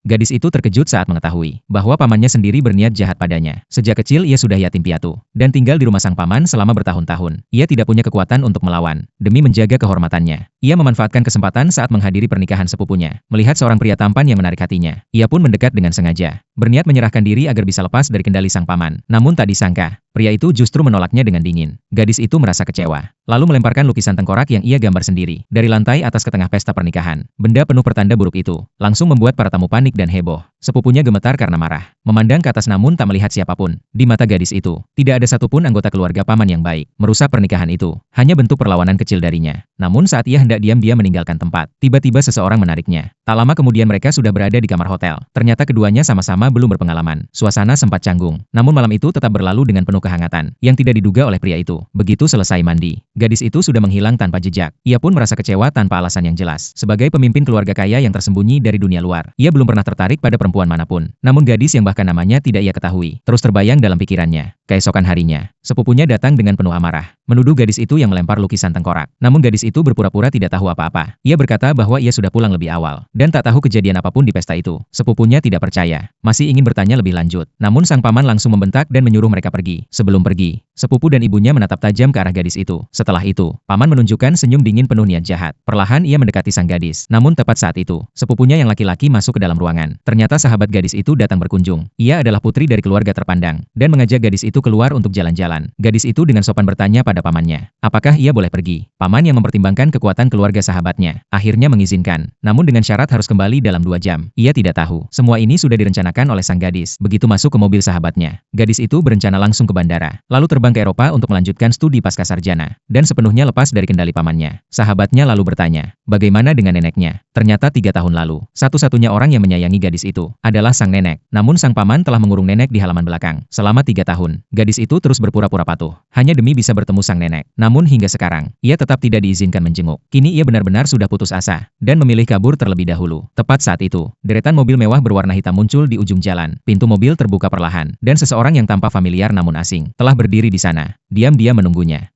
Gadis itu terkejut saat mengetahui bahwa pamannya sendiri berniat jahat padanya. Sejak kecil ia sudah yatim piatu dan tinggal di rumah sang paman selama bertahun-tahun. Ia tidak punya kekuatan untuk melawan demi menjaga kehormatannya. Ia memanfaatkan kesempatan saat menghadiri pernikahan sepupunya. Melihat seorang pria tampan yang menarik hatinya, ia pun mendekat dengan sengaja, berniat menyerahkan diri agar bisa lepas dari kendali sang paman. Namun tak disangka, pria itu justru menolaknya dengan dingin. Gadis itu merasa kecewa, lalu melemparkan lukisan tengkorak yang ia gambar sendiri dari lantai atas ke tengah pesta pernikahan. Benda penuh pertanda buruk itu langsung membuat para tamu panik dan heboh. Sepupunya gemetar karena marah, memandang ke atas namun tak melihat siapapun. Di mata gadis itu, tidak ada satupun anggota keluarga paman yang baik. Merusak pernikahan itu hanya bentuk perlawanan kecil darinya. Namun saat ia hendak diam-diam meninggalkan tempat, tiba-tiba seseorang menariknya. Tak lama kemudian mereka sudah berada di kamar hotel. Ternyata keduanya sama-sama belum berpengalaman. Suasana sempat canggung, namun malam itu tetap berlalu dengan penuh kehangatan yang tidak diduga oleh pria itu. Begitu selesai mandi, gadis itu sudah menghilang tanpa jejak. Ia pun merasa kecewa tanpa alasan yang jelas. Sebagai pemimpin keluarga kaya yang tersembunyi dari dunia luar, ia belum pernah tertarik pada perempuan manapun. Namun gadis yang bahkan namanya tidak ia ketahui, terus terbayang dalam pikirannya. Keesokan harinya, sepupunya datang dengan penuh amarah, menuduh gadis itu yang melempar lukisan tengkorak. Namun gadis itu berpura-pura tidak tahu apa-apa. Ia berkata bahwa ia sudah pulang lebih awal, dan tak tahu kejadian apapun di pesta itu. Sepupunya tidak percaya, masih ingin bertanya lebih lanjut. Namun sang paman langsung membentak dan menyuruh mereka pergi. Sebelum pergi, sepupu dan ibunya menatap tajam ke arah gadis itu. Setelah itu, paman menunjukkan senyum dingin penuh niat jahat. Perlahan ia mendekati sang gadis. Namun tepat saat itu, sepupunya yang laki-laki masuk ke dalam ruangan. Ternyata sahabat gadis itu datang berkunjung. Ia adalah putri dari keluarga terpandang, dan mengajak gadis itu keluar untuk jalan-jalan. Gadis itu dengan sopan bertanya pada pamannya, apakah ia boleh pergi? Paman yang mempertimbangkan kekuatan keluarga sahabatnya, akhirnya mengizinkan. Namun dengan syarat harus kembali dalam 2 jam. Ia tidak tahu, semua ini sudah direncanakan oleh sang gadis. Begitu masuk ke mobil sahabatnya, gadis itu berencana langsung ke bandara, lalu terbang ke Eropa untuk melanjutkan studi pascasarjana, dan sepenuhnya lepas dari kendali pamannya. Sahabatnya lalu bertanya, bagaimana dengan neneknya? Ternyata 3 tahun lalu, satu-satunya orang yang menyayangi gadis itu adalah sang nenek. Namun sang paman telah mengurung nenek di halaman belakang selama 3 tahun. Gadis itu terus berpura-pura patuh, hanya demi bisa bertemu sang nenek. Namun hingga sekarang, ia tetap tidak diizinkan menjenguk. Kini ia benar-benar sudah putus asa, dan memilih kabur terlebih dahulu. Tepat saat itu, deretan mobil mewah berwarna hitam muncul di ujung jalan. Pintu mobil terbuka perlahan, dan seseorang yang tampak familiar namun asing, telah berdiri di sana. Diam-diam menunggunya.